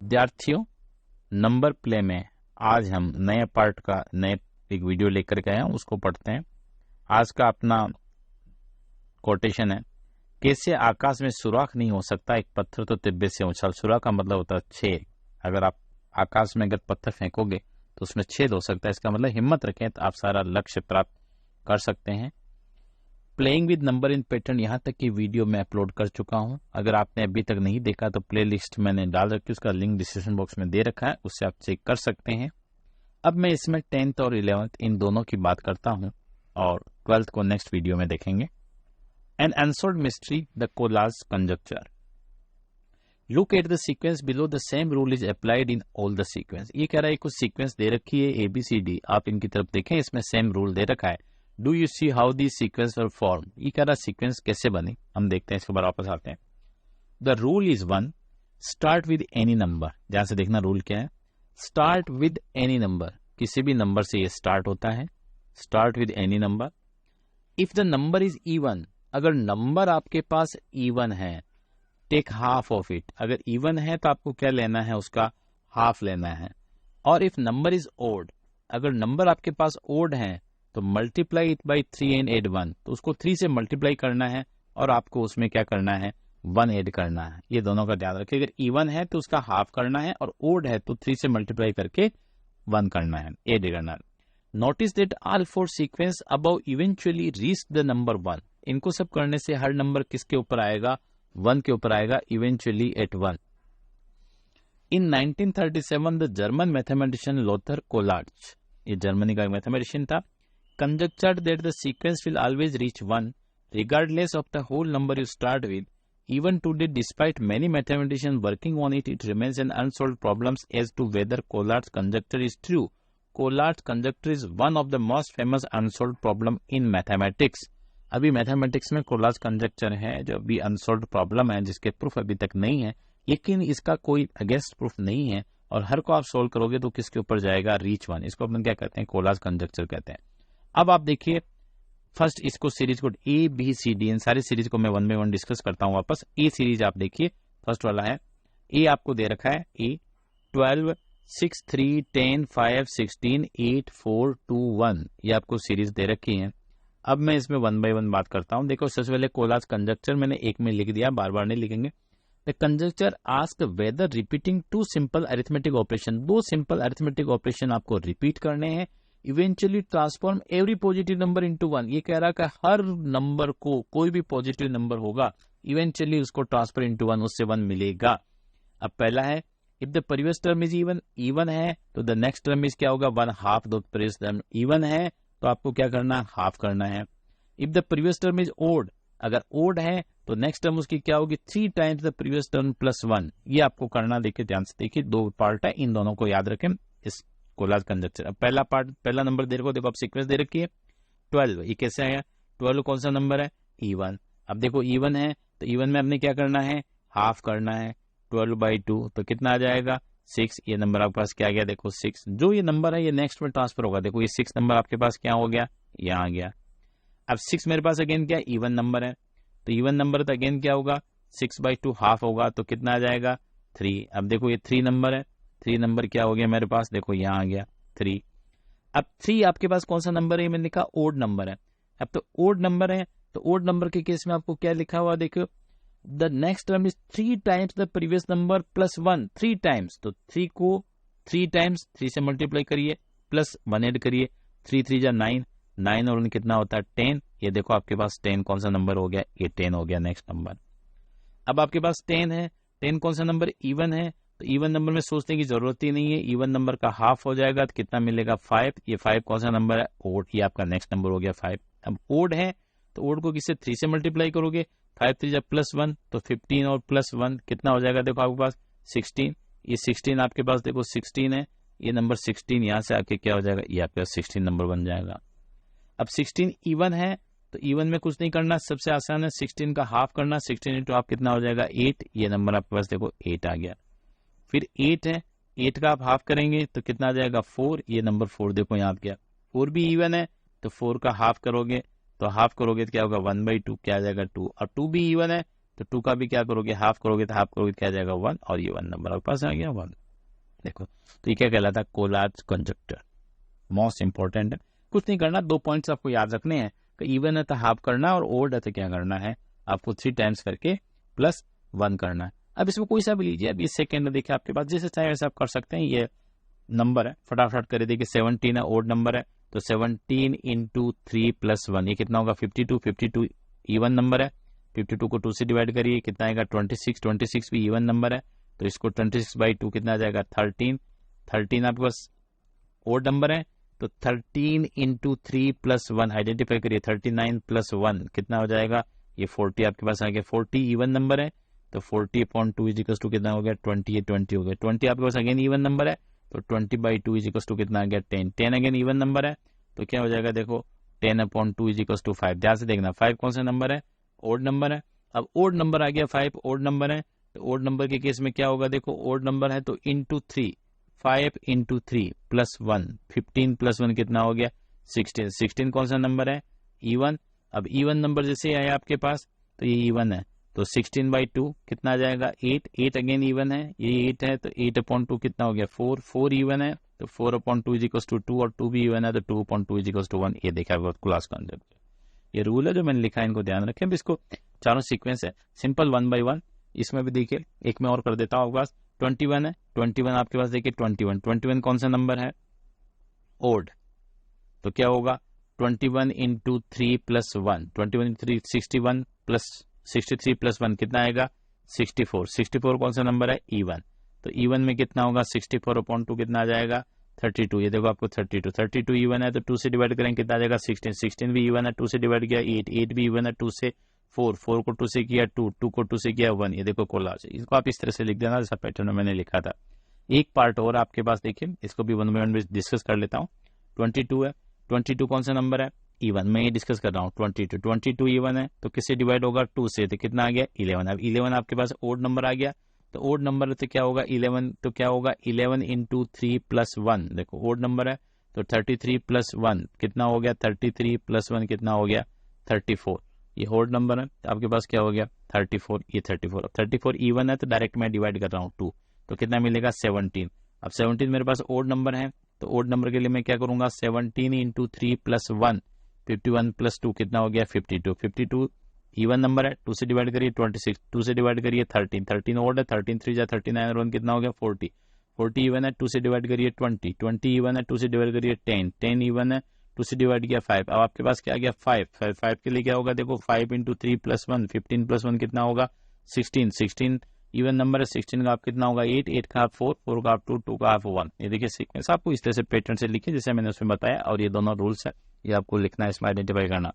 विद्यार्थियों, number play में आज हम नए पार्ट का नए एक वीडियो लेकर के आए हैं, उसको पढ़ते हैं। आज का अपना कोटेशन है, कैसे आकाश में सुराख नहीं हो सकता, एक पत्थर तो तिब्बे से उछल। सुराख का मतलब होता है छेद। अगर आप आकाश में अगर पत्थर फेंकोगे तो उसमें छेद हो सकता है। इसका मतलब हिम्मत रखें तो आप सारा लक्ष्य प्राप्त कर सकते हैं। Playing with number in pattern, यहाँ तक की वीडियो मैं अपलोड कर चुका हूँ। अगर आपने अभी तक नहीं देखा तो प्लेलिस्ट मैंने डाल रखी है, उसका लिंक डिस्क्रिप्शन बॉक्स में दे रखा है, उससे आप चेक कर सकते हैं। अब मैं इसमें 10th और 11th इन दोनों की बात करता हूँ और 12th को नेक्स्ट वीडियो में देखेंगे। An unsolved mystery, the Collatz conjecture. Look at the sequence below, the same rule is applied in all the sequence. ये कह रहा है कुछ सीक्वेंस दे रखी है ABCD, आप इनकी तरफ देखें, इसमें सेम रूल दे रखा है। Do you see how the sequence were form. ये कह रहा सीक्वेंस कैसे बनी, हम देखते हैं, इसके बाद वापस आते हैं। The rule is 1, start with any number. ध्यान से देखना रूल क्या है, स्टार्ट विद एनी नंबर, किसी भी नंबर से ये स्टार्ट होता है। Start with any number. If the number is even, अगर नंबर आपके पास इवन है, टेक हाफ ऑफ इट। अगर इवन है तो आपको क्या लेना है, उसका हाफ लेना है। और इफ नंबर इज ओड, अगर नंबर आपके पास ओड है तो multiply it by 3 and add 1, तो उसको 3 से मल्टीप्लाई करना है और आपको उसमें क्या करना है, 1 ऐड करना है। ये दोनों का ध्यान रखिए, अगर इवन है तो उसका हाफ करना है और ओड है तो 3 से मल्टीप्लाई करके 1 करना है, ऐड करना है। Notice that all 4 sequence above eventually reach the number 1। इनको सब करने से हर नंबर किसके ऊपर आएगा, 1 के ऊपर आएगा, eventually at 1। In 1937 the German mathematician Lothar Collatz, ये जर्मनी का मैथमेटिशियन था, conjectured that the sequence will always reach 1 regardless of the whole number you start with. Even today, despite many mathematicians working on it, it remains an unsolved problem as to whether Collard's conjecture is true. Collard's conjecture is one of the most famous unsolved problem in mathematics. अभी mathematics में कोलार्ड्स conjuncture है जो अभी unsolved problem है, जिसके proof अभी तक नहीं है, लेकिन इसका कोई अगेंस्ट प्रूफ नहीं है और हर को आप सोल्व करोगे तो किसके ऊपर जाएगा, रीच 1। इसको अपन क्या कहते हैं, कोलार्ड्स कंजक्चर कहते हैं। अब आप देखिए फर्स्ट इसको सीरीज को ABCD, इन सारी सीरीज को मैं 1 बाय 1 डिस्कस करता हूं वापस। ए सीरीज आप देखिए, फर्स्ट वाला है ए, आपको दे रखा है ए 12 6 3 10 5 16 8 4 2 1, ये आपको सीरीज दे रखी है। अब मैं इसमें 1 बाय 1 बात करता हूं। देखो सबसे पहले कोलार्ड्स कंजक्चर मैंने एक में लिख दिया, बार बार नहीं लिखेंगे। The conjecture ask whether repeating 2 simple arithmetic operation, 2 simple arithmetic operation आपको रिपीट करने हैं, eventually transform every positive number into 1। ये कह रहा है कि हर नंबर को, कोई भी पॉजिटिव नंबर होगा, इवेंचुअली उसको ट्रांसफर इनटू 1, उससे 1 मिलेगा। अब पहला है if the previous term is even, even है तो द नेक्स्ट टर्म इज क्या होगा, 1/2 द प्रीवियस टर्म। इवन है तो आपको क्या करना है, हाफ करना है। If the previous term is odd, अगर ओड है तो नेक्स्ट टर्म उसकी क्या होगी, 3 times the previous term plus 1। ये आपको करना, देखिए ध्यान से देखिए, 2 पार्ट है, इन दोनों को याद रखें इस कोलार्ड्स कंजक्चर। अब पहला पार्ट, पहला नंबर देखो आप सीक्वेंस दे रखी है 12, ये कैसे आया, 12 कौन सा नंबर है, इवन। अब देखो इवन है तो इवन में आपने क्या करना है, हाफ करना है, 12/2 तो कितना आ जाएगा, 6। ये नंबर आपके पास क्या आ गया, देखो 6। जो ये नंबर है ये नेक्स्ट में ट्रांसफर होगा, देखो ये 6 नंबर आपके पास क्या हो गया, यहाँ आ गया। अब 6 मेरे पास अगेन क्या, इवन नंबर है, तो इवन नंबर तो अगेन क्या होगा, 6/2 हाफ होगा तो कितना आ जाएगा, 3। अब देखो ये 3 नंबर है, 3 नंबर क्या हो गया मेरे पास, देखो यहाँ आ गया 3। अब 3 आपके पास कौन सा नंबर है, मैंने लिखा ओड नंबर है। अब तो ओड नंबर है तो ओड नंबर के केस में आपको क्या लिखा हुआ, देखो the next term is 3 times the previous number plus 1, 3 times, तो 3 को 3 टाइम्स 3 से मल्टीप्लाई करिए, प्लस 1 ऐड करिए, 3 3 जा 9, 9 और कितना होता है 10। ये देखो आपके पास 10 कौन सा नंबर हो गया, ये 10 हो गया नेक्स्ट नंबर। अब आपके पास 10 है, 10 कौन सा नंबर, इवन है, तो इवन नंबर में सोचने की जरूरत ही नहीं है, इवन नंबर का हाफ हो जाएगा तो कितना मिलेगा, 5। ये 5 कौन सा नंबर है, ओड, ये आपका नेक्स्ट नंबर हो गया 5। अब ओड है तो ओड को किससे, 3 से मल्टीप्लाई करोगे, 5 3 प्लस 1 तो 15 और प्लस 1 कितना हो जाएगा, देखो आपके पास 16। ये 16 आपके पास देखो 16 है, ये नंबर 16 यहाँ से आके क्या हो जाएगा, ये आपके पास 16 नंबर बन जाएगा। अब 16 इवन है तो इवन में कुछ नहीं करना, सबसे आसान है 16 का हाफ करना, 16 इंटू आप कितना हो जाएगा 8। ये नंबर आपके पास देखो 8 आ गया। फिर 8 है, 8 का आप हाफ करेंगे तो कितना आ जाएगा 4। ये नंबर 4 देखो यहाँ गया। 4 भी इवन है तो 4 का हाफ करोगे तो क्या होगा 1/2, क्या आ जाएगा 2। और 2 भी इवन है तो 2 का भी क्या करोगे, हाफ करोगे तो हाफ करोगे क्या आ जाएगा 1, और ये 1 नंबर आपके पास आ गया 1। देखो तो ये क्या कहलाता है, कोलाज कंजक्टर। मोस्ट इंपॉर्टेंट है, कुछ नहीं करना, 2 पॉइंट्स आपको याद रखने हैं कि इवन है तो हाफ करना और ओड है तो क्या करना है आपको 3 टाइम्स करके प्लस 1 करना है। अब इसमें कोई सा भी लीजिए, अब ये सेकेंड देखिए आपके पास, जैसे चाहे वैसे आप कर सकते हैं। ये नंबर है, फटाफट कर देखिए 17 है, ओड नंबर है, तो 17 इंटू 3 प्लस 1 ये कितना होगा 52। 52 इवन नंबर है, 52 को 2 से डिवाइड करिए कितना आएगा 26। 26 भी इवन नंबर है, तो इसको 26/2 कितना आ जाएगा 13। 13 आपके पास ओड नंबर है, तो 13 इंटू 3 प्लस 1 आइडेंटिफाई करिए, 39 प्लस 1 कितना हो जाएगा, ये 40 आपके पास आ गया। 40 इवन नंबर है, तो 40/2 इज इक्वल टू कितना हो गया 20, ये 20 हो गया। 20 आपके पास अगेन इवन नंबर है, तो 20/2 इज इक्वल टू कितना आ गया 10। 10 अगेन इवन नंबर है, तो क्या हो जाएगा देखो 10/2 इज इक्वल टू 5। ध्यान से देखना 5 कौन सा नंबर है, ओड नंबर है। अब ओड नंबर आ गया 5, ओड नंबर है, तो ओड नंबर के केस में क्या होगा देखो, ओड नंबर है तो इंटू 3, 5 इंटू 3 प्लस 1, 15 प्लस 1 कितना हो गया 16। 16 कौन सा नंबर है, इवन। अब इवन नंबर जैसे आया आपके पास, तो ये इवन है, तो 16/2 कितना आ जाएगा 8। 8 अगेन इवन है, ये 8 है, तो 8/2 कितना हो गया 4। 4 इवन है, तो 4/2 इज इक्वल टू 2, और 2 भी इवन है, तो 2/2 इज इक्वल टू 1। ये देखा है क्लास कंसेप्ट, ये रूल है जो मैंने लिखा है, इनको ध्यान रखें। अब इसको चारों सीक्वेंस है सिंपल 1 by 1। इसमें भी देखिए एक मैं और कर देता हूँ, आपके पास 21 है, 21 आपके पास देखिए 21 कौन सा नंबर है, ओड, तो क्या होगा 21 into 3 plus 1, 21 into 3 61 plus 63 plus 1 कितना आएगा 64। 64 कौन सा नंबर है, इवन, तो इवन में कितना होगा 64/2 कितना आ जाएगा 32। ये देखो आपको 32 इवन है, तो 2 से डिवाइड करेंगे कितना आ जाएगा 16। 16 भी इवन है, 2 से डिवाइड किया 8, 8 भी इवन है, 2 से 4, 4 को 2 से किया 2, 2 को 2 से किया 1। ये देखो कोलाज, इसको आप इस तरह से लिख देना जैसा पैटर्न में मैंने लिखा था। एक पार्ट और आपके पास देखिए, इसको भी 1 by 1 डिस्कस कर लेता हूँ। 22 है, 22 कौन सा नंबर है, इवन, मैं ये डिस्कस कर रहा हूँ। 22 इवन है, तो किससे डिवाइड होगा 2 से, तो कितना आ गया 11। अब 11 आपके पास ओड नंबर आ गया, तो ओड नंबर तो क्या होगा 11, तो क्या होगा 11 इंटू 3 प्लस 1, देखो ओड नंबर है, तो 33 प्लस 1 कितना हो गया 33 प्लस 1 कितना हो गया 34। ये ओड नंबर है, तो आपके पास क्या हो गया 34, ये 34। अब 34 इवन है, तो डायरेक्ट मैं डिवाइड कर रहा हूँ 2, तो कितना मिलेगा 17। अब 17 मेरे पास ओड नंबर है, तो ओड नंबर के लिए मैं क्या करूंगा 17 इंटू 3 प्लस 1, 51 प्लस 2 कितना हो गया 52। 52 इवन नंबर है, 2 से डिवाइड करिए 26, 2 से डिवाइड करिए 13, 13 ओड है, 13 3 जा 39 और 1 कितना हो गया 40। 40 इवन है, 2 से डिवाइड करिए 20, 20 इवन है, 2 से डिवाइड करिए 10, 10 इवन है, 2 से डिवाइड किया 5। अब आपके पास क्या आ गया 5, 5 के लिए क्या होगा देखो 5 इंटू 3 प्लस 1, 15 प्लस 1 कितना होगा 16। 16 इवन नंबर है, 16 का आप कितना होगा 8, 8 का आप 4, 4 का आप 2, 2 का आप 1। ये देखिए सीक्वेंस आपको इस तरह से पैटर्न से लिखिए जैसे मैंने उसमें बताया, और ये दोनों रूल्स है, ये आपको लिखना है, इसमें आइडेंटिफाई करना।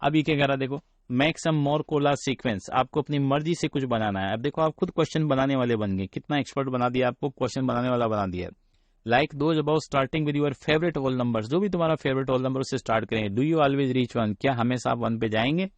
अब ये क्या कह रहा है देखो, मेक सम मोर कोलाज सीक्वेंस, आपको अपनी मर्जी से कुछ बनाना है। अब देखो आप खुद क्वेश्चन बनाने वाले बन गए, कितना एक्सपर्ट बना दिया आपको, क्वेश्चन बनाने वाला बना दिया। Like those about starting with your favourite whole number, जो भी तुम्हारा फेवरेट होल नंबर उससे स्टार्ट करेंगे। डू यू ऑलवेज रीच 1, क्या हमेशा आप 1 पे जाएंगे।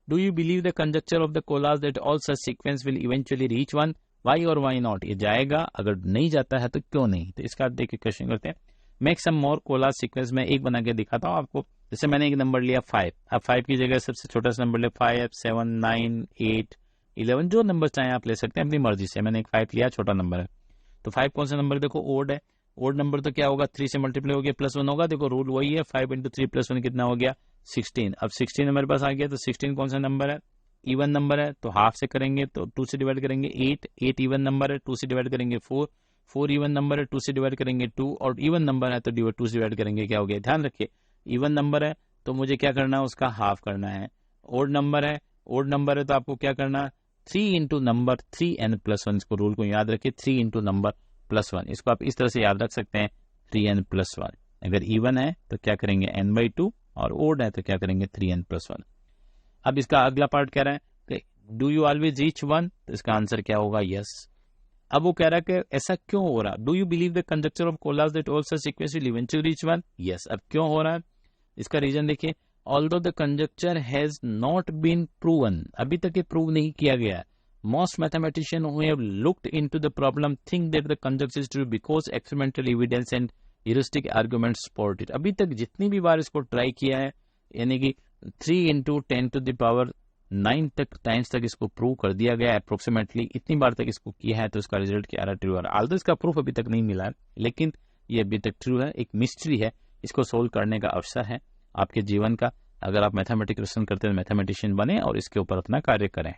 Do you believe the conjecture of the Collatz that all such sequence will eventually reach 1, why और वाई नॉट, ये जाएगा, अगर नहीं जाता है तो क्यों नहीं। तो इसका देखिए क्वेश्चन करते हैं, मेक सम मोर कोलाज सीक्वेंस, में एक बना के दिखाता हूँ आपको। जैसे मैंने एक नंबर लिया 5, अब 5 की जगह सबसे छोटा सा नंबर ले 5, 7, 9, 8, 11, जो नंबर चाहे आप ले सकते हैं अपनी मर्जी से। मैंने एक 5 लिया, छोटा नंबर है, तो 5 कौन सा नंबर देखो ओड है, ओड नंबर तो क्या होगा 3 से मल्टीप्लाई हो गया प्लस 1 होगा, देखो रूल वही है, 5 इंटू 3 प्लस 1 कितना हो गया 16। अब 16 हमारे पास आ गया, तो 16 कौन सा नंबर है, इवन नंबर है, तो हाफ से करेंगे तो 2 से डिवाइड करेंगे 8, 8 इवन नंबर है, 2 से डिवाइड करेंगे 4, 4 इवन नंबर है, 2 से डिवाइड करेंगे 2, और इवन नंबर है तो 2 से डिवाइड करेंगे क्या हो गया। ध्यान रखिए इवन नंबर है तो मुझे क्या करना है, उसका हाफ करना है। ओड नंबर है, ओड नंबर है तो आपको क्या करना है 3 इंटू नंबर 3n प्लस 1, इसको रूल को याद रखिए, 3 इंटू नंबर प्लस 1, इसको आप इस तरह से याद रख सकते हैं 3n प्लस 1। अगर इवन है तो क्या करेंगे n/2, और ओड है तो क्या करेंगे 3n प्लस 1। अब इसका अगला पार्ट कह रहा है कि डू यू ऑलवेज रीच 1, तो इसका आंसर क्या होगा यस। अब वो कह रहा है कि ऐसा क्यों हो रहा, do you believe the conjecture of Collatz that all such sequence will eventually reach 1, yes. अब क्यों हो रहा है, इसका रीजन देखिए, although the conjecture has not been proven, अभी तक ये प्रूव नहीं किया गया है। Most mathematician who have looked into the problem think that the conjecture is true because experimental evidence and heuristic argument support it. अभी तक जितनी भी बार इसको ट्राई किया है, यानी कि 3 into 10 to the power 9 times तक इसको प्रूव कर दिया गया है, अप्रोक्सीमेटली इतनी बार तक इसको किया है, तो इसका रिजल्ट क्या आ रहा है, ट्रू आ रहा है। आल्दो इसका प्रूफ अभी तक नहीं मिला है, लेकिन ये अभी तक ट्रू है, एक मिस्ट्री है, इसको सोल्व करने का अवसर है आपके जीवन का। अगर आप मैथमेटिक्स क्वेश्चन करते हैं तो मैथमेटिशियन बने और इसके ऊपर अपना कार्य करें।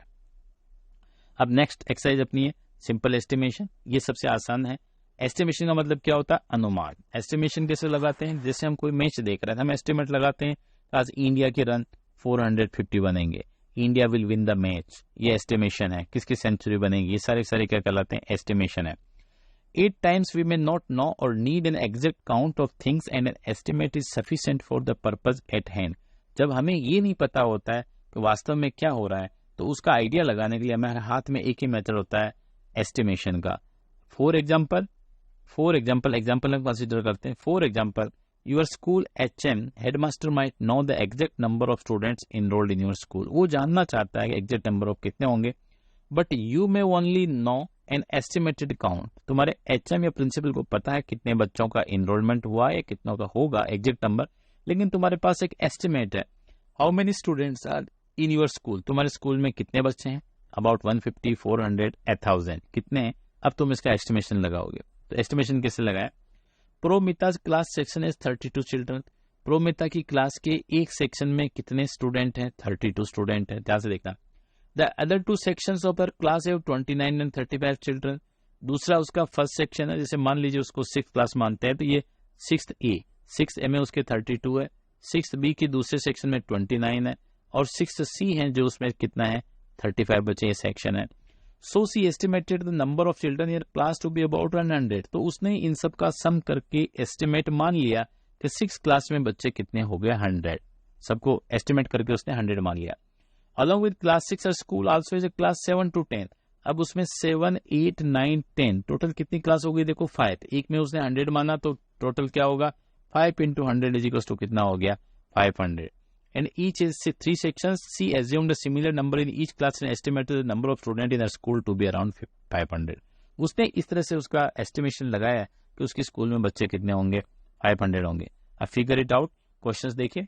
अब नेक्स्ट एक्सरसाइज अपनी है सिंपल एस्टिमेशन। ये सबसे आसान है। एस्टिमेशन का मतलब क्या होता है, अनुमान। एस्टिमेशन कैसे लगाते हैं, जैसे हम कोई मैच देख रहे हैं, हम एस्टिमेट लगाते हैं आज इंडिया के रन 450 बनेंगे, India will win the match, ये एस्टिमेशन है। किसकी सेंचुरी बनेगी, ये सारे क्या कहलाते हैं, एस्टिमेशन है। 8 times we may not know or need an exact count of things and an estimate is sufficient for the purpose at hand। जब हमें ये नहीं पता होता है कि वास्तव में क्या हो रहा है, तो उसका आइडिया लगाने के लिए हमारे हाथ में एक ही मेथड होता है एस्टिमेशन का। फॉर एग्जाम्पल हम कंसिडर करते हैं। For example your school HM headmaster might know the exact number of students enrolled in your school. वो जानना चाहता है कि एग्जैक्ट नंबर ऑफ कितने होंगे, but you may only know an estimated count. तुम्हारे HM या प्रिंसिपल को पता है कितने बच्चों का इनरोलमेंट हुआ है, कितनों का होगा एग्जैक्ट नंबर, लेकिन तुम्हारे पास एक एस्टिमेट है। How many students are in your school, तुम्हारे स्कूल में कितने बच्चे हैं, अबाउट 150, 400, 1000 कितने हैं। अब तुम इसका एस्टिमेशन लगाओगे, तो एस्टिमेशन कैसे लगाया। Promita's class section is 32 children. Promita की क्लास के एक सेक्शन में कितने स्टूडेंट हैं, 32 स्टूडेंट हैं। ध्यान से देखना। The other 2 sections of her class है 29 एंड 35 चिल्ड्रन। दूसरा उसका फर्स्ट सेक्शन है, जैसे मान लीजिए उसको 6th क्लास मानते हैं, तो ये 6th A में उसके 32 है, 6th B की दूसरे सेक्शन में 29 है, और 6th C है जो उसमें कितना है, 35 बच्चे ये सेक्शन है। So she estimated the number of children in class to be about 100। तो उसने इन सब का सम करके एस्टिमेट मान लिया कि 6th क्लास में बच्चे कितने हो गए, 100। सबको एस्टिमेट करके उसने 100 मान लिया। Along with class 6 or school also is a class 7 to 10। अब उसमें 7, 8, 9, 10 टोटल कितनी क्लास हो गई, देखो 5। एक में उसने 100 माना, तो टोटल क्या होगा, 5 into 100 इज इक्वल टू कितना हो गया, 500। And each is 3 sections, see assumed a similar number in each class and estimated the number of student in a school to be around 500। उसने इस तरह से उसका एस्टिमेशन लगाया कि उसके स्कूल में बच्चे कितने होंगे, 500 होंगे। अब फिगर इट आउट। क्वेश्चंस देखिए।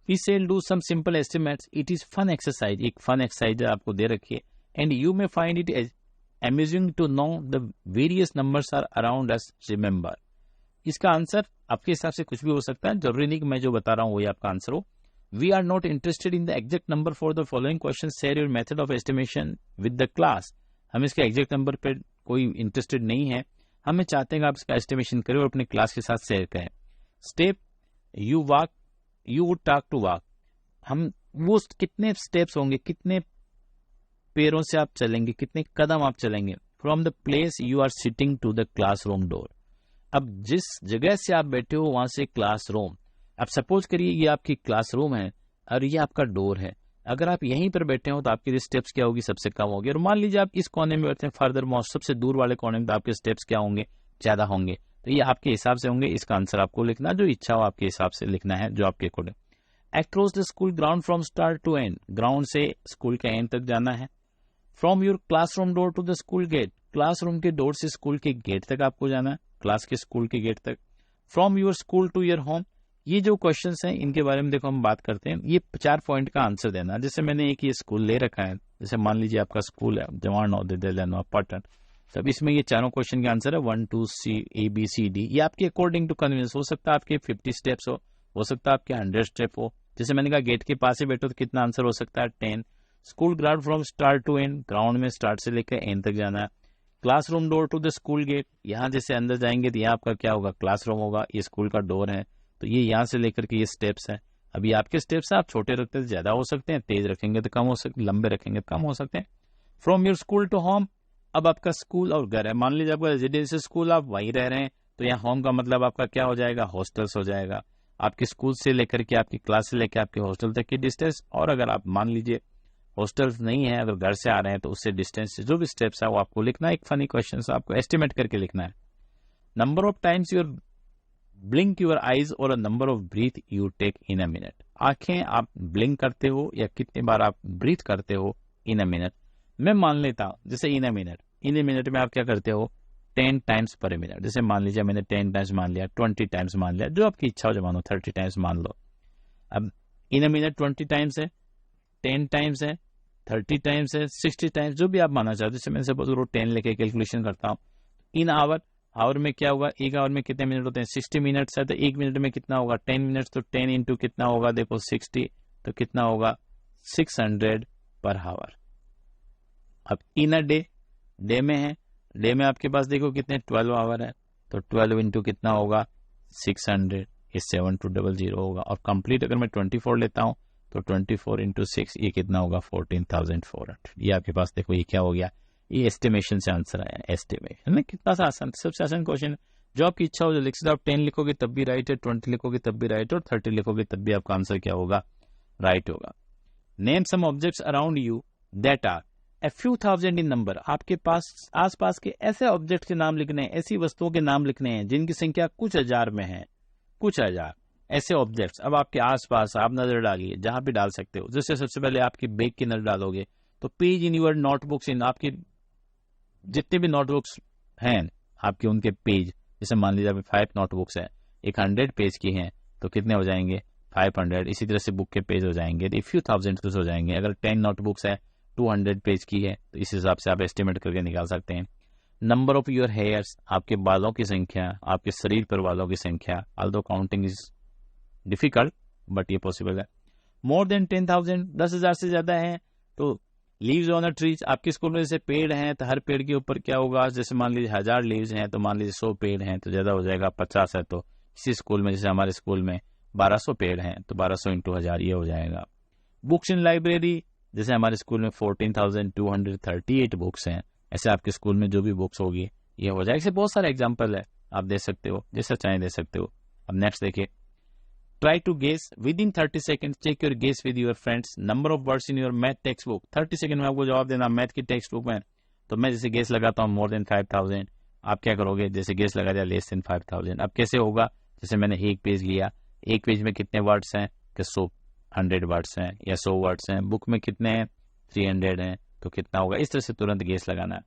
We shall do some simple estimates। It is fun exercise। एक फन एक्सरसाइज आपको दे रखी है। And you may find it amusing to know the various numbers are around us। Remember, इसका answer आपके हिसाब से कुछ भी हो सकता है, जरूरी नहीं कि मैं जो बता रहा हूँ वही आपका आंसर हो। We are not interested in the exact number for the following questions। Share your method of estimation with the class। हम इसके एग्जैक्ट नंबर पे कोई इंटरेस्टेड नहीं है, हमें चाहते हैं कि आप इसका एस्टिमेशन करें और अपने क्लास के साथ शेयर करें। Step you walk, you would talk to walk. हम वो कितने स्टेप्स होंगे, कितने पैरों से आप चलेंगे, कितने कदम आप चलेंगे। From the place you are sitting to the classroom door. अब जिस जगह से आप बैठे हो वहां से क्लासरूम, अब सपोज करिए ये आपकी क्लासरूम है और ये आपका डोर है। अगर आप यहीं पर बैठे हो तो आपके लिए स्टेप्स क्या होगी, सबसे कम होगी। और मान लीजिए आप इस कोने में बैठे हैं, फर्दर मोस्ट सबसे दूर वाले कोने में, तो आपके स्टेप्स क्या होंगे, ज्यादा होंगे। तो ये आपके हिसाब से होंगे। इसका आंसर आपको लिखना, जो इच्छा हो आपके हिसाब से लिखना है, जो आपके according. Across the school ground from start to end, ground से स्कूल के एंड तक जाना है। From your classroom door to the school gate, classroom के डोर से स्कूल के गेट तक आपको जाना है, क्लास के स्कूल के गेट तक। From your school to your home, ये जो क्वेश्चंस हैं इनके बारे में देखो हम बात करते हैं। ये 4 पॉइंट का आंसर देना। जैसे मैंने एक ये स्कूल ले रखा है, जैसे मान लीजिए आपका स्कूल है जवाहर नवोदय पटन, तब इसमें ये चारों क्वेश्चन के आंसर है 1, 2, ABCD। ये आपके अकॉर्डिंग टू कन्वीनियंस हो सकता है, आपके 50 स्टेप्स हो सकता है आपके 100 स्टेप हो। जैसे मैंने कहा गेट के पास ही बैठो तो कितना आंसर हो सकता है, 10। School ground from start to end, ground में स्टार्ट से लेकर एंड तक जाना है। Classroom door to the school gate, यहाँ जैसे अंदर जाएंगे तो यहाँ आपका क्या होगा, क्लासरूम होगा, ये स्कूल का डोर है, तो ये यहाँ से लेकर के ये स्टेप्स है। अभी आपके स्टेप्स है, आप छोटे रखते तो ज्यादा हो सकते हैं, तेज रखेंगे तो कम हो सकते, लंबे रखेंगे तो कम हो सकते हैं। From your school to home, अब आपका स्कूल और घर है, मान लीजिए आपका रेजिडेंशियल स्कूल, आप वहीं रह रहे हैं, तो यहाँ होम का मतलब आपका क्या हो जाएगा, हॉस्टल्स हो जाएगा। आपके स्कूल से लेकर के आपकी क्लास से लेकर आपके हॉस्टल तक की डिस्टेंस, और अगर आप मान लीजिए हॉस्टल्स नहीं है, अगर घर से आ रहे हैं तो उससे डिस्टेंस जो भी स्टेप्स है वो आपको लिखना है। एक फनी क्वेश्चन आपको एस्टिमेट करके लिखना है। Number of times your blink your eyes और number of breath you take in a minute, आंखें आप ब्लिंक करते हो या कितनी बार आप ब्रीथ करते हो इन अ मिनट। मैं मान लेता हूं जैसे इन अ मिनट में आप क्या करते हो, 10 टाइम्स पर मिनट। जैसे मान लीजिए मैंने 10 टाइम्स मान लिया, 20 टाइम्स मान लिया, जो आपकी इच्छा हो जो मानो, 30 टाइम्स मान लो। अब इन अ मिनट 20 टाइम्स है, 10 टाइम्स है, 30 टाइम्स है, 60 टाइम्स, जो भी आप मानना चाहते हो। जैसे मैं सपोज करो 10 लेके कैलकुलेशन करता हूँ। इन आवर में क्या होगा, एक आवर में कितने मिनट होते हैं, 60 मिनट्स है, तो एक मिनट में कितना होगा 10 मिनट्स, तो 10 इंटू कितना होगा देखो 60, तो कितना होगा 600 पर आवर। अब इन अ डे में है, डे में आपके पास देखो कितने 12 आवर है, तो 12 इंटू कितना होगा 600, ये 7200 होगा। और कंप्लीट अगर मैं 24 लेता हूँ तो 24 इंटू 6 ये कितना होगा 14,400। ये आपके पास देखो ये क्या हो गया, ये एस्टिमेशन से आंसर आया। एस्टिमेशन में कितना सा आसान, सबसे आसान क्वेश्चन है। जो आपकी इच्छा हो जो लिख सकते हो। आप 10 लिखोगे तब भी राइट है, 20 लिखोगे तब भी राइट है, और 30 लिखोगे तब भी आपका आंसर क्या होगा, राइट होगा। Name some objects around you that are a few thousand in number। आपके पास आसपास के ऐसे ऑब्जेक्ट के नाम लिखने हैं, ऐसी वस्तुओं के नाम लिखने हैं जिनकी संख्या कुछ हजार में है, कुछ हजार ऐसे ऑब्जेक्ट्स। अब आपके आसपास आप नजर डालिए, जहां भी डाल सकते हो। जैसे सबसे पहले आपकी बैग की नजर डालोगे तो पेज इन यूर नोटबुक्स, इन आपकी जितने भी नोटबुक्स हैं आपके उनके पेज, जैसे मान लीजिए 5 नोटबुक्स है, एक 100 पेज की हैं, तो कितने हो जाएंगे 500। इसी तरह से बुक के पेज हो जाएंगे तो फ्यू थाउजेंड हो जाएंगे। अगर 10 नोटबुक्स है 200 पेज की है, तो इस हिसाब से आप एस्टिमेट करके निकाल सकते हैं। नंबर ऑफ योर हेयर्स, आपके बालों की संख्या, आपके शरीर पर बालों की संख्या। Although counting is difficult but ये पॉसिबल है। मोर देन 10,000, 10,000 से ज्यादा है तो लीव्स ऑन अ ट्रीज। आपके स्कूल में जैसे पेड़ हैं तो हर पेड़ के ऊपर क्या होगा, जैसे मान लीजिए 1000 लीव्स हैं तो मान लीजिए 100 पेड़ हैं तो ज्यादा हो जाएगा, 50 है तो इसी स्कूल में, जैसे हमारे स्कूल में 1200 पेड़ हैं तो 1200 इंटू 1000 ये हो जाएगा। बुक्स इन लाइब्रेरी, जैसे हमारे स्कूल में 14,238 बुक्स हैं, ऐसे आपके स्कूल में जो भी बुक्स होगी ये हो जाएगा। ऐसे बहुत सारे एग्जांपल है, आप दे सकते हो, जैसा चाहे दे सकते हो। अब नेक्स्ट देखिए, try to guess within 30 second, check your guess with your friends number of words in your math textbook. 30 second में आपको जवाब देना मैथ की टेक्स्ट बुक में। तो मैं जैसे गेस लगाता हूँ मोर देन 5,000, आप क्या करोगे, जैसे गेस लगा दिया लेस देन 5,000। अब कैसे होगा, जैसे मैंने एक पेज लिया, एक पेज में कितने वर्ड्स हैं, 100 वर्ड्स हैं या 100 वर्ड्स हैं, बुक में कितने हैं 300 हैं, तो कितना होगा, इस तरह से तुरंत गेस लगाना है।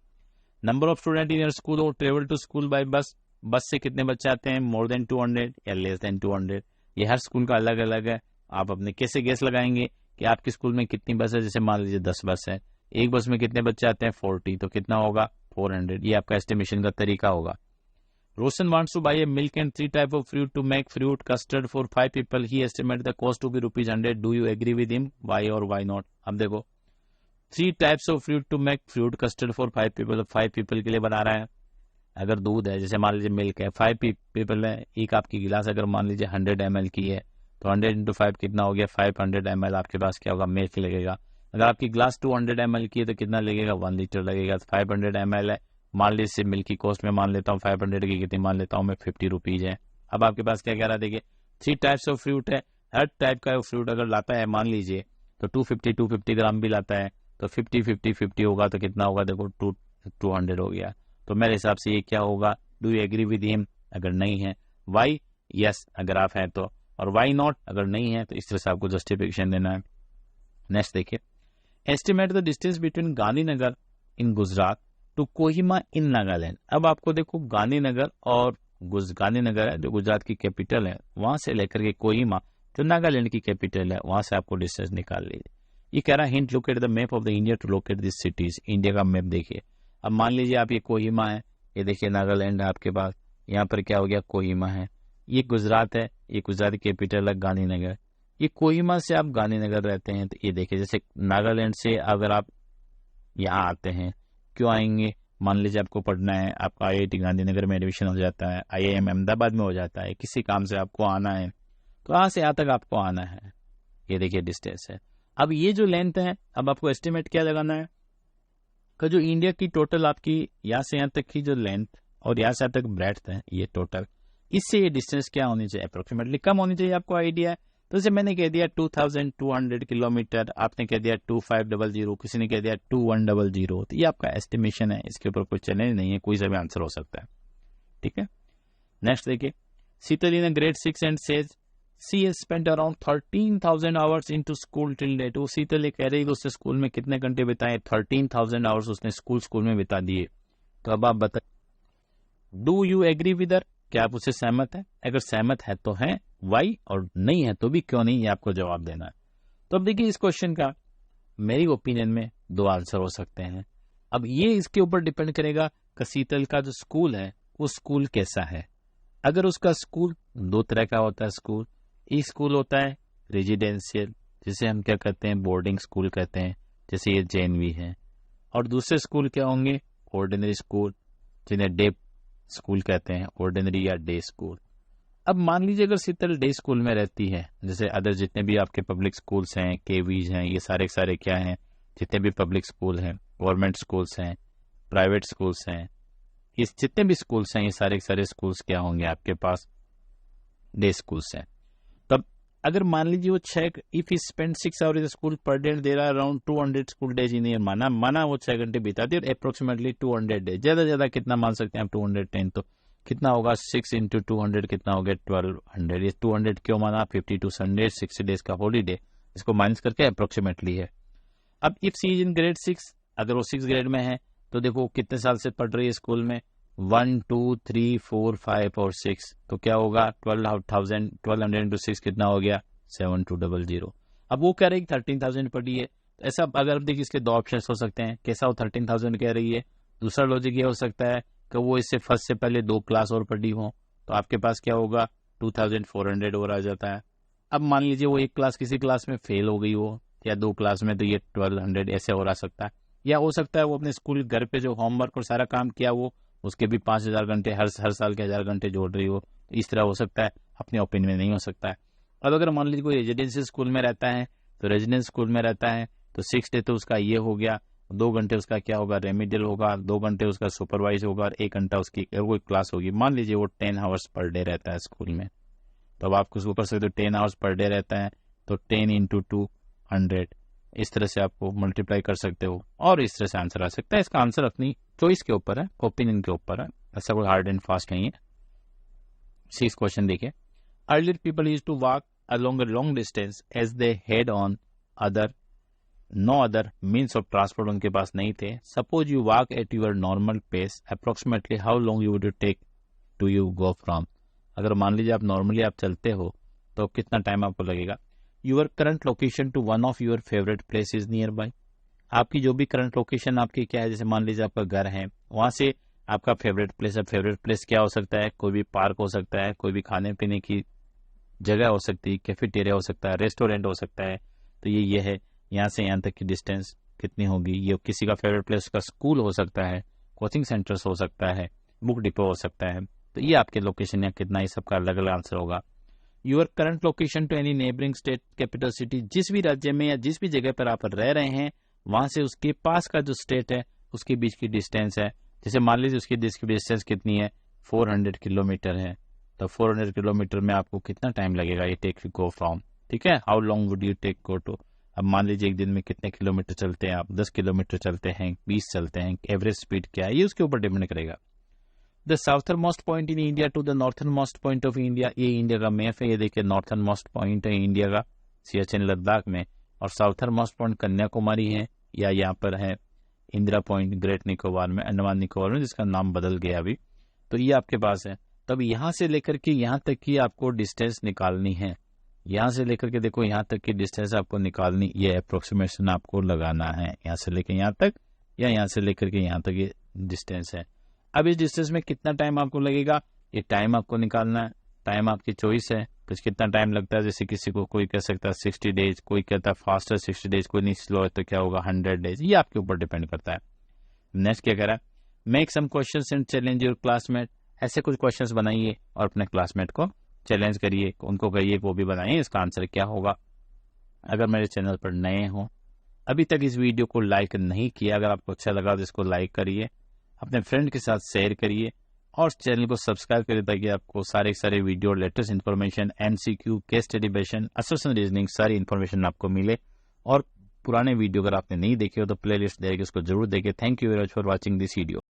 Number of student in your school और ट्रेवल टू स्कूल बाय बस, बस से कितने बच्चे आते हैं, मोर देन 200 या लेस देन 200। ये हर स्कूल का अलग अलग है। आप अपने कैसे गेस लगाएंगे कि आपके स्कूल में कितनी बस है, जैसे मान लीजिए 10 बस है, एक बस में कितने बच्चे आते हैं 40, तो कितना होगा 400। ये आपका एस्टिमेशन का तरीका होगा। रोशन wants to buy a milk and 3 type of fruit to make fruit custard for 5 people. He estimated the cost to be ₹100. Do you agree with him? Why or why not? अब देखो 3 types of fruit to make fruit custard for 5 people. 5 people के लिए बना रहा है। अगर दूध है, जैसे मान लीजिए मिल्क है, 5 पीपल है, एक आपकी गिलास अगर मान लीजिए 100 ml की है तो 100 इंटू 5 कितना हो गया 500 ml आपके पास क्या होगा मिल्क लगेगा। अगर आपकी गिलास 200 ml की है तो कितना लगेगा 1 लीटर लगेगा। 500 ml है, मान लीजिए मिल्क की कॉस्ट में मान लेता हूँ 500 की कितनी मान लेता हूँ मैं 50 रुपीज है। अब आपके पास क्या कह रहा है देखिए 3 टाइप्स ऑफ फ्रूट है, हर टाइप का फ्रूट अगर लाता है मान लीजिए तो 250 ग्राम भी लाता है तो 50 होगा तो कितना होगा देखो 200 हो गया। तो मेरे हिसाब से ये क्या होगा, do you agree with him, अगर नहीं है वाई, यस अगर आप हैं तो, और वाई नॉट अगर नहीं है तो इस तरह से आपको जस्टिफिकेशन देना है। नेक्स्ट देखिए, estimate the distance between Gandhinagar in Gujarat to Kohima in Nagaland. अब आपको देखो गांधीनगर और गांधीनगर है जो गुजरात की कैपिटल है, वहां से लेकर के कोहिमा जो नागालैंड की कैपिटल है वहां से आपको डिस्टेंस निकाल लीजिए। ये कह रहा है hint locate the map of the India to locate this cities. India का मैप देखिए, अब मान लीजिए आप ये कोहिमा है, ये देखिए नागालैंड है आपके पास, यहाँ पर क्या हो गया कोहिमा है, ये गुजरात है, ये गुजरात की कैपिटल है गांधीनगर। ये कोहिमा से आप गांधीनगर रहते हैं तो ये देखिए जैसे नागालैंड से अगर आप यहाँ आते हैं, क्यों आएंगे, मान लीजिए आपको पढ़ना है, आपका IIT गांधीनगर में एडमिशन हो जाता है, IIM अहमदाबाद में हो जाता है, किसी काम से आपको आना है तो यहाँ से यहाँ तक आपको आना है, ये देखिए डिस्टेंस है। अब ये जो लेंथ है, अब आपको एस्टिमेट क्या लगाना है कि जो इंडिया की टोटल आपकी यहाँ से यहाँ तक की जो लेंथ और यहाँ से यहाँ तक ब्रेड्थ है ये टोटल, इससे ये डिस्टेंस क्या होनी चाहिए, अप्रोक्सीमेटली कम होनी चाहिए। आपको आइडिया है तो जैसे मैंने कह दिया 2200 किलोमीटर, आपने कह दिया 2500, किसी ने कह दिया 2100, तो ये आपका एस्टिमेशन है, इसके ऊपर कोई चैलेंज नहीं है, कोई सा भी आंसर हो सकता है। ठीक है, नेक्स्ट देखिए, Sheetal in grade 6 and says she has spent around 13,000 hours into school till date. वो शीतल ये कह रही है उसने स्कूल में कितने घंटे बिताए, 13,000 आवर्स उसने स्कूल में बिता दिए। तो अब आप बताइए, do you agree with her, क्या आप उससे सहमत है, अगर सहमत है तो है वाई, और नहीं है तो भी क्यों नहीं, ये आपको जवाब देना है। तो अब देखिए इस क्वेश्चन का मेरी ओपिनियन में 2 आंसर हो सकते हैं। अब ये इसके ऊपर डिपेंड करेगा कि शीतल का जो स्कूल है वो स्कूल कैसा है। अगर उसका स्कूल 2 तरह का होता है स्कूल, एक स्कूल होता है रेजिडेंशियल, जिसे हम क्या कहते हैं बोर्डिंग स्कूल कहते हैं, जैसे ये JNV है, और दूसरे स्कूल क्या होंगे ऑर्डिनरी स्कूल, जिन्हें डे स्कूल कहते हैं, ऑर्डिनरी या डे स्कूल। अब मान लीजिए अगर शीतल डे स्कूल में रहती है, जैसे अदर जितने भी आपके पब्लिक स्कूल्स हैं, KVs हैं, ये सारे क्या हैं, जितने भी पब्लिक स्कूल हैं, गवर्नमेंट स्कूल्स हैं, प्राइवेट स्कूल्स हैं, इस जितने भी स्कूल्स हैं, ये सारे स्कूल्स क्या होंगे आपके पास डे स्कूल्स हैं। तब अगर मान लीजिए वो 6 if spend 6 hour in school per day, दे रहा around 200 school days in year, माना वो 6 घंटे बिताती है और अप्रोक्सीमेटली 200 डेज, ज्यादा कितना मान सकते हैं आप 210, तो कितना होगा 6 into 200 कितना हो गया 1200। ये 200 क्यों माना, 52 संडे 60 डेज का हॉलीडे, इसको माइनस करके अप्रोक्सीमेटली है। अब if C is in grade 6, अगर वो 6 ग्रेड में है तो देखो कितने साल से पढ़ रही है स्कूल में, 1 2 3 4 5 और 6, तो क्या होगा 1200 into 6 कितना हो गया 7200। अब वो कह रही है 13,000 पढ़ी है, तो ऐसा अगर देखिए इसके 2 ऑप्शन हो सकते हैं, कैसा वो 13,000 कह रही है। दूसरा लॉजिक ये हो सकता है कि वो इससे फर्स्ट से पहले 2 क्लास और पढ़ी हो, तो आपके पास क्या होगा 2400 और आ जाता है। अब मान लीजिए वो 1 क्लास किसी क्लास में फेल हो गई हो या 2 क्लास में, तो ये 1200 ऐसे और आ सकता है। या हो सकता है वो अपने स्कूल घर पे जो होमवर्क और सारा काम किया वो उसके भी 5000 घंटे हर साल के 1000 घंटे जोड़ रही हो, इस तरह हो सकता है, अपने ओपिनियन में नहीं हो सकता है। अब अगर मान लीजिए कोई रेजिडेंशियल स्कूल में रहता है, तो रेजिडेंस स्कूल में रहता है तो 6 डे तो उसका ये हो गया, 2 घंटे उसका क्या होगा रेमिडियल होगा, 2 घंटे उसका सुपरवाइज होगा और 1 घंटा उसकी कोई क्लास होगी। मान लीजिए वो 10 आवर्स पर डे रहता है स्कूल में, तो अब आप उसको कर सकते हो 10 आवर्स पर डे रहता है तो 10 into 200, इस तरह से आपको मल्टीप्लाई कर सकते हो और इस तरह से आंसर आ सकता है। इसका आंसर अपनी चॉइस के ऊपर है, ओपिनियन के ऊपर है, ऐसा कोई हार्ड एंड फास्ट नहीं है। 6 क्वेश्चन देखिए, earlier people used to walk along a long distance as they had on no other means of transport, उनके पास नहीं थे। Suppose you walk at your normal pace, approximately how long you would take to you go from, अगर मान लीजिए आप normally आप चलते हो तो कितना टाइम आपको लगेगा। Your current location to one of your favorite places nearby, आपकी जो भी करंट लोकेशन आपकी क्या है, जैसे मान लीजिए आपका घर है, वहां से आपका फेवरेट प्लेस है। फेवरेट प्लेस क्या हो सकता है, कोई भी पार्क हो सकता है, कोई भी खाने पीने की जगह हो सकती है, कैफेटेरिया हो सकता है, रेस्टोरेंट हो सकता है। तो ये है, यहाँ से यहाँ तक की डिस्टेंस कितनी होगी। ये किसी का फेवरेट प्लेस का स्कूल हो सकता है, कोचिंग सेंटर्स हो सकता है, बुक डिपो हो सकता है। तो ये आपके लोकेशन या कितना, ये सबका अलग अलग आंसर होगा। Your current location to any neighbouring state capital city, जिस भी राज्य में या जिस भी जगह पर आप रह रहे हैं वहां से उसके पास का जो स्टेट है उसके बीच की डिस्टेंस है। जैसे मान लीजिए उसकी डिस्टेंस कितनी है 400 किलोमीटर है, तो 400 किलोमीटर में आपको कितना टाइम लगेगा ये टेक गो फ्रॉम, ठीक है, how long would you take go to. अब मान लीजिए एक दिन में कितने किलोमीटर चलते हैं आप, 10 किलोमीटर चलते हैं, 20 चलते हैं, एवरेज स्पीड क्या है ये उसके ऊपर डिपेंड करेगा। The southern most point in India to the northern most point of India, ये इंडिया का मैप है, ये देखिए नॉर्थर्न मोस्ट पॉइंट है इंडिया का सियाचिन लद्दाख में, और साउथर्न मोस्ट पॉइंट कन्याकुमारी है, या यहाँ पर है इंदिरा पॉइंट ग्रेट निकोबार में, अंडमान निकोबार में, जिसका नाम बदल गया अभी। तो ये आपके पास है। तब यहाँ से लेकर के यहाँ तक की आपको डिस्टेंस निकालनी है, यहाँ से लेकर के देखो यहाँ तक की डिस्टेंस आपको निकालनी, ये अप्रोक्सीमेशन आपको लगाना है, यहाँ से लेकर यहाँ तक या यहाँ से लेकर के यहाँ तक ये डिस्टेंस है। अब इस डिस्टेंस में कितना टाइम आपको लगेगा, ये टाइम आपको निकालना है। टाइम आपकी चॉइस है, कुछ कितना टाइम लगता है, जैसे किसी को कोई कह सकता है 60 डेज, कोई कहता है फास्टर 60 डेज, कोई नहीं स्लो है तो क्या होगा 100 डेज, ये आपके ऊपर डिपेंड करता है। नेक्स्ट क्या कह रहा है, make some questions and challenge your classmate, ऐसे कुछ क्वेश्चंस बनाइए और अपने क्लासमेट को चैलेंज करिए, उनको कहिए वो भी बनाइए इसका आंसर क्या होगा। अगर मेरे चैनल पर नए हो, अभी तक इस वीडियो को लाइक नहीं किया, अगर आपको अच्छा लगा तो इसको लाइक करिए, अपने फ्रेंड के साथ शेयर करिए और चैनल को सब्सक्राइब करिए ताकि आपको सारे video, latest information, MCQ, case study question, association reasoning, सारी इन्फॉर्मेशन आपको मिले। और पुराने वीडियो अगर आपने नहीं देखे हो तो प्लेलिस्ट देखे, उसको जरूर देखें। Thank you very much for watching this video.